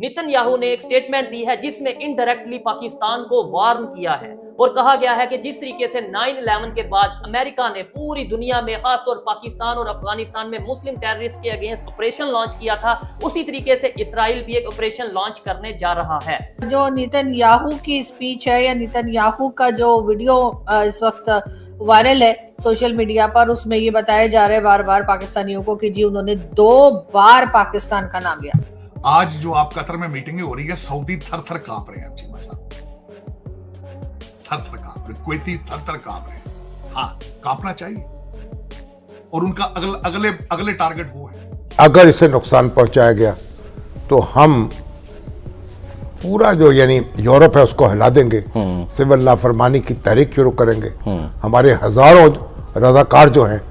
Netanyahu ने एक statement दी है जिसमें इनडायरेक्टली पाकिस्तान को वार्न किया है और कहा गया है कि जिस तरीके से 9/11 के बाद अमेरिका ने पूरी दुनिया में, खासतौर पाकिस्तान और अफगानिस्तान में मुस्लिम टेररिस्ट के अगेंस्ट ऑपरेशन लॉन्च किया था, उसी तरीके से इसराइल भी एक ऑपरेशन लॉन्च करने जा रहा है। जो नेतन्याहू की स्पीच है या नेतन्याहू का जो वीडियो इस वक्त वायरल है सोशल मीडिया पर, उसमें ये बताया जा रहा है बार बार पाकिस्तानियों को कि जी उन्होंने 2 बार पाकिस्तान का नाम लिया। आज जो आप कतर में मीटिंगें हो रही है, सऊदी थर थर कांप रहे हैं, चीमा साहब थर थर कांप रहे, कुवैती थर थर कांप रहे हैं। हाँ, कांपना चाहिए और उनका अगले टारगेट वो है। अगर इसे नुकसान पहुंचाया गया तो हम पूरा जो यानी यूरोप है उसको हिला देंगे, सिविल लाफरमानी की तहरीक शुरू करेंगे, हमारे हजारों रजाकार जो हैं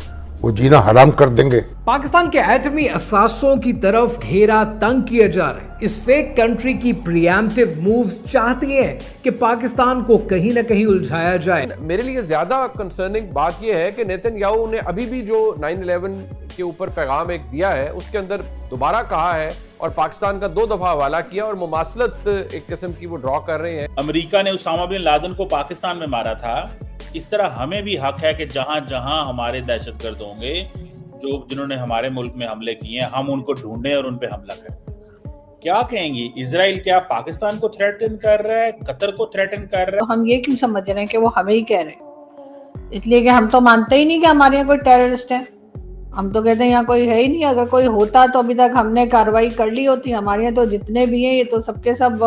वो जीना हराम कर देंगे। पाकिस्तान के एटमी असासों की तरफ घेरा तंग किया जा रहा है। इस फेक कंट्री की प्रिएम्प्टिव मूव्स चाहती हैं कि पाकिस्तान को कहीं ना कहीं उलझाया जाए। मेरे लिए ज्यादा कंसर्निंग बात यह है कि नेतन्याहू ने अभी भी जो 9/11 के ऊपर पैगाम एक दिया है, उसके अंदर दोबारा कहा है और पाकिस्तान का 2 दफा हवाला किया और मुमासलत एक किस्म की वो ड्रॉ कर रहे हैं। अमेरिका ने उसामा बिन लादेन को पाकिस्तान में मारा था, इस तरह हमें भी हक है कि जहां जहां हमारे दहशतगर्द होंगे, जिन्होंने हमारे मुल्क में हमले किए हैं, हम उनको ढूंढें और उन पे हमला करें। क्या कहेंगी, इजराइल क्या पाकिस्तान को थ्रेटन कर रहा है, कतर को थ्रेटन कर रहा है? तो हम ये क्यों समझ रहे हैं कि वो हमें ही कह रहे हैं? इसलिए कि हम तो मानते ही नहीं कि हमारे यहाँ कोई टेररिस्ट है। हम तो कहते हैं यहाँ कोई है ही नहीं। अगर कोई होता तो अभी तक हमने कार्रवाई कर ली होती। हमारे यहाँ तो जितने भी हैं ये तो सबके सब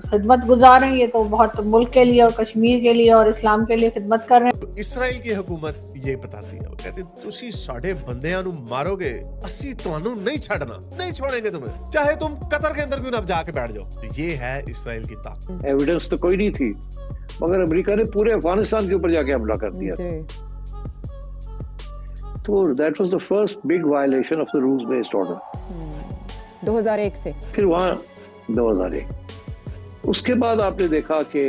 खिदमत गुजार हैं। ये तो बहुत मुल्क के लिए और कश्मीर के लिए और इस्लाम के लिए खिदमत कर रहे हैं। इसराइल की हुकूमत ये बताती है, वो कहती है तुसी साढ़े बंदियां नु मारोगे, अस्सी तुहानू नहीं छड़ना, नहीं छोड़ेंगे तुम्हें, चाहे तुम कतर के अंदर क्यों ना जाके बैठ जाओ। ये है इसराइल की ताकत। एविडेंस तो कोई नहीं थी, मगर अमेरिका ने पूरे अफगानिस्तान के ऊपर जाके हमला कर दिया। तो that was the first big violation of the rules based order 2001 से। फिर वहां 2001 उसके बाद आपने देखा कि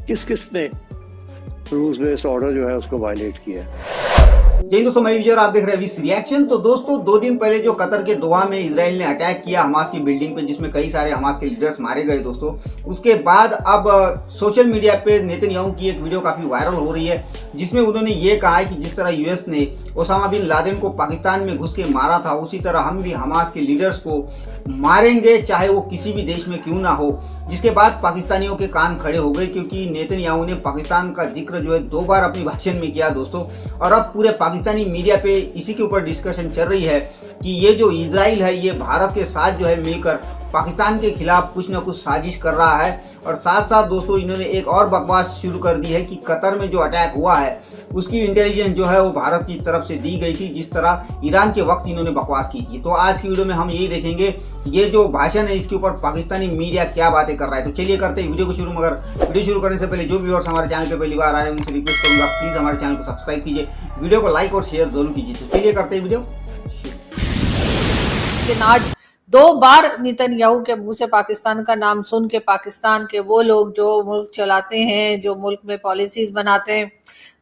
किस किस ने रूल्स बेस्ड ऑर्डर जो है उसको वायलेट किया है। जय दोस्तों, मैं विजय और आप देख रहे हैं विस रिएक्शन। तो दोस्तों, 2 दिन पहले जो कतर के दोहा में इजराइल ने अटैक किया हमास की बिल्डिंग पे, जिसमें कई सारे हमास के लीडर्स मारे गए दोस्तों, उसके बाद अब सोशल मीडिया पे नेतन्याहू की एक वीडियो काफी वायरल हो रही है, जिसमें उन्होंने ये कहा है कि जिस तरह यूएस ने ओसामा बिन लादेन को पाकिस्तान में घुस के मारा था, उसी तरह हम भी हमास के लीडर्स को मारेंगे, चाहे वो किसी भी देश में क्यों ना हो। जिसके बाद पाकिस्तानियों के कान खड़े हो गए, क्योंकि नेतन्याहू ने पाकिस्तान का जिक्र जो है 2 बार अपने भाषण में किया दोस्तों। और अब पूरे पाकिस्तानी मीडिया पे इसी के ऊपर डिस्कशन चल रही है कि ये जो इजराइल है ये भारत के साथ जो है मिलकर पाकिस्तान के खिलाफ कुछ ना कुछ साजिश कर रहा है। और साथ साथ दोस्तों इन्होंने एक और बकवास शुरू कर दी है कि कतर में जो अटैक हुआ है उसकी इंटेलिजेंस जो है वो भारत की तरफ से दी गई थी, जिस तरह ईरान के वक्त इन्होंने बकवास की थी। तो आज की वीडियो में हम यही देखेंगे ये जो भाषण है इसके ऊपर पाकिस्तानी मीडिया क्या बातें कर रहा है। तो चलिए करते हैं वीडियो को शुरू। मगर वीडियो शुरू करने से पहले जो व्यूअर्स हमारे चैनल पे पहली बार आए उनसे रिक्वेस्ट करूंगा प्लीज हमारे चैनल को सब्सक्राइब कीजिए, वीडियो को लाइक और शेयर जरूर कीजिए। तो चलिए करते हैं वीडियो। आज 2 बार नेतन्याहू के मुंह से पाकिस्तान का नाम सुन के पाकिस्तान के वो लोग जो मुल्क चलाते हैं, जो मुल्क में पॉलिसीज बनाते हैं,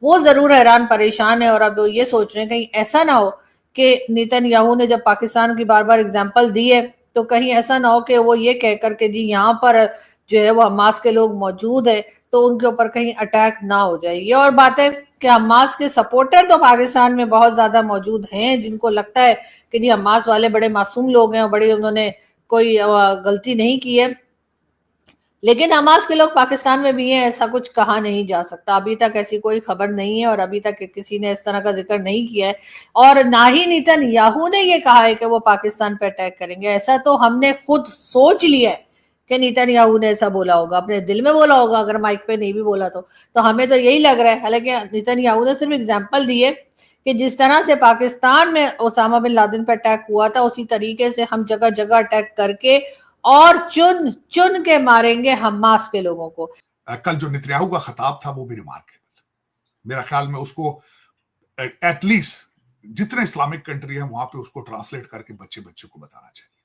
वो जरूर हैरान परेशान है। और अब वो ये सोच रहे हैं कहीं ऐसा ना हो कि नेतन्याहू ने जब पाकिस्तान की बार बार एग्जाम्पल दी है तो कहीं ऐसा ना हो कि वो ये कह करके जी यहाँ पर जो है वो हमास के लोग मौजूद है तो उनके ऊपर कहीं अटैक ना हो जाए। ये और बात है कि हमास के सपोर्टर तो पाकिस्तान में बहुत ज्यादा मौजूद हैं, जिनको लगता है कि जी हमास वाले बड़े मासूम लोग हैं और बड़े उन्होंने कोई गलती नहीं की है। लेकिन हमास के लोग पाकिस्तान में भी हैं, ऐसा कुछ कहा नहीं जा सकता। अभी तक ऐसी कोई खबर नहीं है और अभी तक किसी ने इस तरह का जिक्र नहीं किया है। और ना ही नेतन्याहू ने ये कहा है कि वो पाकिस्तान पर अटैक करेंगे। ऐसा तो हमने खुद सोच लिया है कि नेतन्याहू ने ऐसा बोला होगा, अपने दिल में बोला होगा, अगर माइक पे नहीं भी बोला तो हमें तो यही लग रहा है। हालांकि नेतन्याहू ने सिर्फ एग्जाम्पल दी है कि जिस तरह से पाकिस्तान में ओसामा बिन लादेन पर अटैक हुआ था उसी तरीके से हम जगह जगह अटैक करके और चुन चुन के मारेंगे हमास के लोगों को। कल जो नेतन्याहू का खिताब था वो भी रिमार्केबल, मेरा ख्याल में उसको एटलीस्ट जितने इस्लामिक कंट्री है वहां पे उसको ट्रांसलेट करके बच्चे को बताना चाहिए।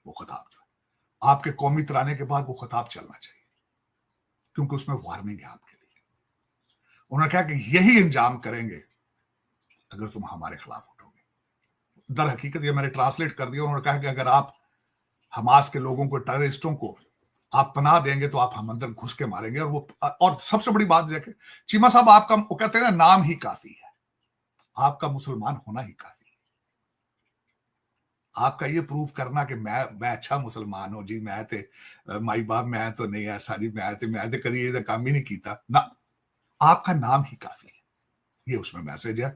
वो खिताब जो है आपके कौमी तराने के बाद वो खिताब चलना चाहिए, क्योंकि उसमें वार्निंग है आपके लिए। उन्होंने कहा कि यही इंजाम करेंगे अगर तुम हमारे खिलाफ उठोगे। दर हकीकत ये मैंने ट्रांसलेट कर दिया। उन्होंने कहा कि अगर आप हमास के लोगों को, टेररिस्टों को आप पनाह देंगे तो आप हम अंदर घुस के मारेंगे। और सबसे बड़ी बात है, चीमा साहब आपका, वो कहते हैं ना, नाम ही काफी है, आपका मुसलमान होना ही काफी है। आपका ये प्रूव करना कि मैं अच्छा मुसलमान हूं जी, मैं ते माई बाप मैं तो नहीं ऐसा जी, मैं तो कभी ये काम ही नहीं किया ना, आपका नाम ही काफी है। ये उसमें मैसेज है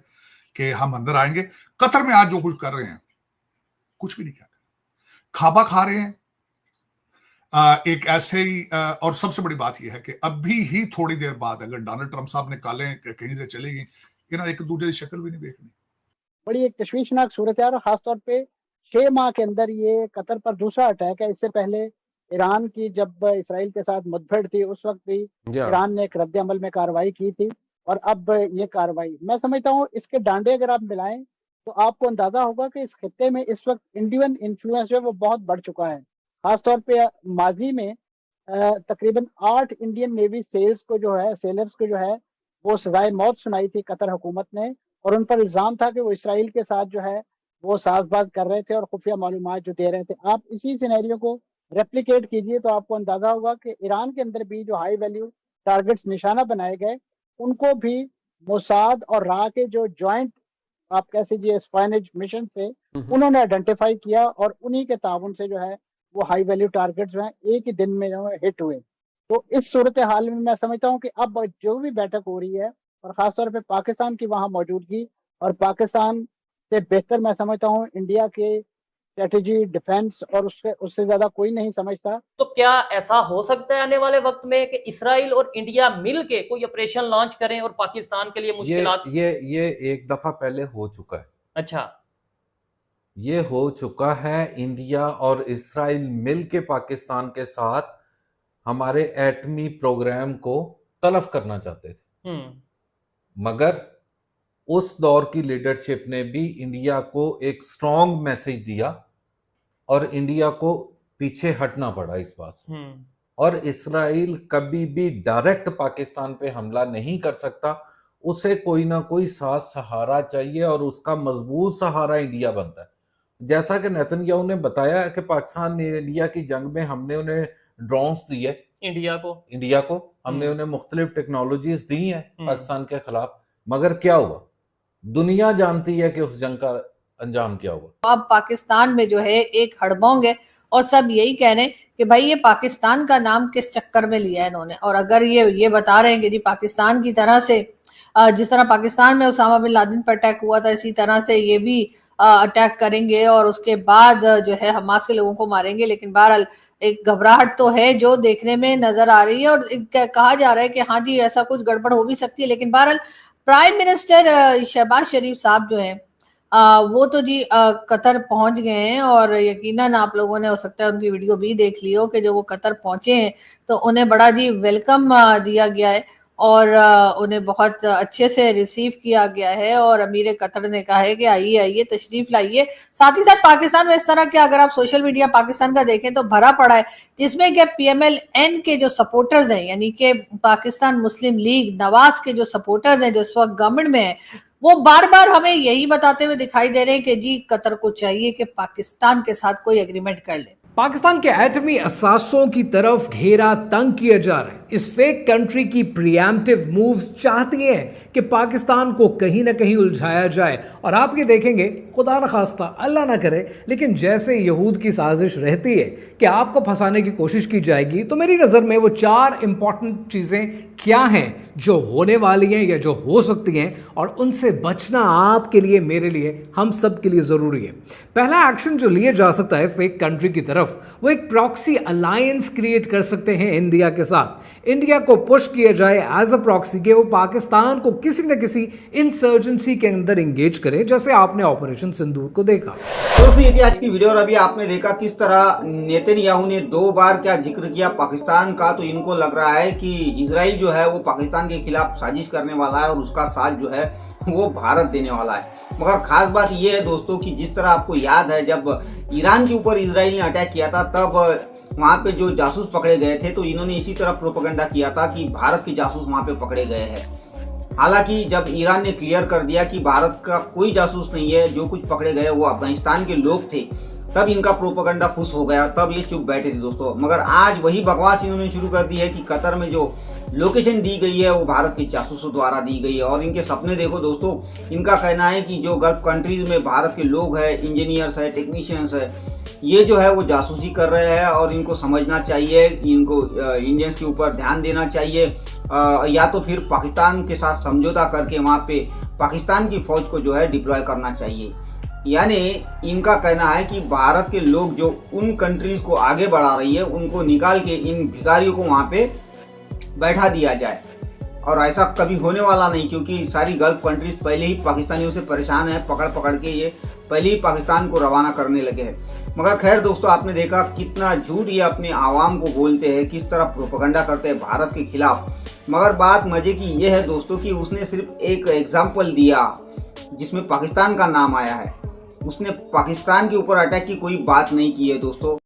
कि हम अंदर आएंगे। कतर में आज जो कुछ कर रहे हैं, कुछ भी नहीं कर रहे, खाबा खा रहे हैं। एक ऐसे ही और सबसे बड़ी बात यह है कि अभी ही थोड़ी देर बाद अगर डोनाल्ड ट्रंप साहब ने कालें कहीं से चली गई, एक दूसरे की शक्ल भी नहीं देखनी। बड़ी एक तशवीशनाक सूरत है, खासतौर पे 6 माह के अंदर ये कतर पर दूसरा अटैक है। इससे पहले ईरान की जब इसराइल के साथ मुठभेड़ थी, उस वक्त भी ईरान ने एक रद्द अमल में कार्रवाई की थी, और अब ये कार्रवाई, मैं समझता हूँ इसके डांडे अगर आप मिलाएं तो आपको अंदाजा होगा कि इस खित्ते में इस वक्त इंडियन इन्फ्लुएंस जो है वो बहुत बढ़ चुका है। खासतौर पे माजी में तकरीबन 8 इंडियन नेवी सेलर्स को जो है वो सजाए मौत सुनाई थी कतर हुकूमत ने, और उन पर इल्जाम था कि वो इसराइल के साथ जो है वो साजबाज कर रहे थे और खुफिया मालूमात जो दे रहे थे। आप इसी सिनेरियो को रेप्लिकेट कीजिए तो आपको अंदाजा होगा कि ईरान के अंदर भी जो हाई वैल्यू टारगेट्स निशाना बनाए गए, उनको भी मोसाद और रा के जो ज्वाइंट आप कह लीजिए स्पाइनेज मिशन से उन्होंने आइडेंटिफाई किया, और उन्हीं के ताउन से जो है वो हाई वैल्यू टारगेट्स जो है एक ही दिन में जो है हिट हुए। तो इस सूरत हाल में मैं समझता हूँ कि अब जो भी बैठक हो रही है, और खासतौर पे पाकिस्तान की वहाँ मौजूदगी, और पाकिस्तान से बेहतर मैं समझता हूँ इंडिया के स्ट्रेटेजी, डिफेंस, और उससे ज्यादा कोई नहीं समझता। तो क्या ऐसा हो सकता है आने वाले वक्त में कि इसराइल और इंडिया मिल के कोई ऑपरेशन लॉन्च करें और पाकिस्तान के लिए मुश्किलात? ये एक दफा पहले हो चुका है। अच्छा, ये हो चुका है। इंडिया और इसराइल मिल के पाकिस्तान के साथ हमारे एटमी प्रोग्राम को तलफ करना चाहते थे, मगर उस दौर की लीडरशिप ने भी इंडिया को एक स्ट्रॉन्ग मैसेज दिया और इंडिया को पीछे हटना पड़ा इस बात से। और इसराइल कभी भी डायरेक्ट पाकिस्तान पे हमला नहीं कर सकता, उसे कोई ना कोई साथ सहारा चाहिए, और उसका मजबूत सहारा इंडिया बनता है। जैसा कि नेतन्याहू ने बताया कि पाकिस्तान इंडिया की जंग में हमने उन्हें ड्रोन्स दिए, इंडिया को हमने उन्हें मुख्तलिफ टेक्नोलॉजीज दी हैं पाकिस्तान के खिलाफ, मगर क्या हुआ? दुनिया जानती है कि उस जंग का अंजाम क्या हुआ। अब पाकिस्तान में जो है एक हड़बोंग है, और सब यही कह रहे हैं कि भाई ये पाकिस्तान का नाम किस चक्कर में लिया है इन्होंने। और अगर ये बता रहे हैं कि जी पाकिस्तान की तरह से, जिस तरह पाकिस्तान में उसामा बिन लादेन पर अटैक हुआ था, इसी तरह से ये भी अटैक करेंगे और उसके बाद जो है हमास के लोगों को मारेंगे। लेकिन बहरहाल एक घबराहट तो है जो देखने में नजर आ रही है, और कहा जा रहा है कि हाँ जी ऐसा कुछ गड़बड़ हो भी सकती है। लेकिन बहरहाल प्राइम मिनिस्टर शहबाज शरीफ साहब जो है वो तो जी कतर पहुंच गए हैं, और यकीनन आप लोगों ने हो सकता है उनकी वीडियो भी देख ली हो कि जो वो कतर पहुंचे हैं तो उन्हें बड़ा जी वेलकम दिया गया है, और उन्हें बहुत अच्छे से रिसीव किया गया है। और अमीर कतर ने कहा है कि आइए आइए तशरीफ लाइए। साथ ही साथ पाकिस्तान में इस तरह के अगर आप सोशल मीडिया पाकिस्तान का देखें तो भरा पड़ा है, जिसमें कि PMLN के जो सपोर्टर्स हैं, यानी कि पाकिस्तान मुस्लिम लीग नवाज के जो सपोर्टर्स हैं जो इस वक्त गवर्नमेंट में है, वो बार बार हमें यही बताते हुए दिखाई दे रहे हैं कि जी कतर को चाहिए कि पाकिस्तान के साथ कोई एग्रीमेंट कर ले। पाकिस्तान के एटमी असासों की तरफ घेरा तंग किया जा रहा है। इस फेक कंट्री की प्रिएम्प्टिव मूव्स चाहती हैं कि पाकिस्तान को कहीं ना कहीं उलझाया जाए, और आप ये देखेंगे, खुदा न खास्ता अल्लाह ना करे, लेकिन जैसे यहूद की साजिश रहती है कि आपको फंसाने की कोशिश की जाएगी, तो मेरी नज़र में वो 4 इंपॉर्टेंट चीज़ें क्या हैं जो होने वाली हैं या जो हो सकती हैं, और उनसे बचना आपके लिए, मेरे लिए, हम सब के लिए ज़रूरी है। पहला एक्शन जो लिया जा सकता है फेक कंट्री की तरफ, वो एक प्रॉक्सी अलायंस क्रिएट कर सकते हैं इंडिया के साथ। इंडिया को पुश किया जाए एज अ प्रॉक्सी के वो पाकिस्तान को किसी न किसी इंसर्जेंसी के अंदर एंगेज करें, जैसे आपने ऑपरेशन सिंदूर को देखा। दोस्तों ये थी आज की वीडियो, और अभी आपने देखा किस तरह नेतन्याहू ने 2 बार क्या जिक्र किया पाकिस्तान का। तो इनको लग रहा है कि इजराइल जो है वो पाकिस्तान के खिलाफ साजिश करने वाला है, और उसका साथ जो है वो भारत देने वाला है। मगर खास बात ये है दोस्तों कि जिस तरह आपको याद है जब ईरान के ऊपर इजराइल ने अटैक किया था, तब वहाँ पे जो जासूस पकड़े गए थे, तो इन्होंने इसी तरह प्रोपेगेंडा किया था कि भारत के जासूस वहाँ पे पकड़े गए हैं। हालांकि जब ईरान ने क्लियर कर दिया कि भारत का कोई जासूस नहीं है, जो कुछ पकड़े गए वो अफगानिस्तान के लोग थे, तब इनका प्रोपेगेंडा फुस हो गया, तब ये चुप बैठे थे दोस्तों। मगर आज वही बकवास इन्होंने शुरू कर दी है कि कतर में जो लोकेशन दी गई है वो भारत के जासूसों द्वारा दी गई है। और इनके सपने देखो दोस्तों, इनका कहना है कि जो गल्फ कंट्रीज में भारत के लोग हैं, इंजीनियर्स है, टेक्नीशियंस है, ये जो है वो जासूसी कर रहे हैं और इनको समझना चाहिए, इनको इंडियंस के ऊपर ध्यान देना चाहिए, या तो फिर पाकिस्तान के साथ समझौता करके वहाँ पे पाकिस्तान की फौज को जो है डिप्लॉय करना चाहिए। यानी इनका कहना है कि भारत के लोग जो उन कंट्रीज को आगे बढ़ा रही है उनको निकाल के इन भिखारियों को वहाँ पे बैठा दिया जाए। और ऐसा कभी होने वाला नहीं, क्योंकि सारी गल्फ कंट्रीज पहले ही पाकिस्तानियों से परेशान है, पकड़ पकड़ के ये पहले ही पाकिस्तान को रवाना करने लगे हैं। मगर खैर दोस्तों, आपने देखा कितना झूठ ये अपने आवाम को बोलते हैं, किस तरह प्रोपेगेंडा करते हैं भारत के खिलाफ। मगर बात मजे की ये है दोस्तों कि उसने सिर्फ एक एग्जाम्पल दिया जिसमें पाकिस्तान का नाम आया है, उसने पाकिस्तान के ऊपर अटैक की कोई बात नहीं की है दोस्तों।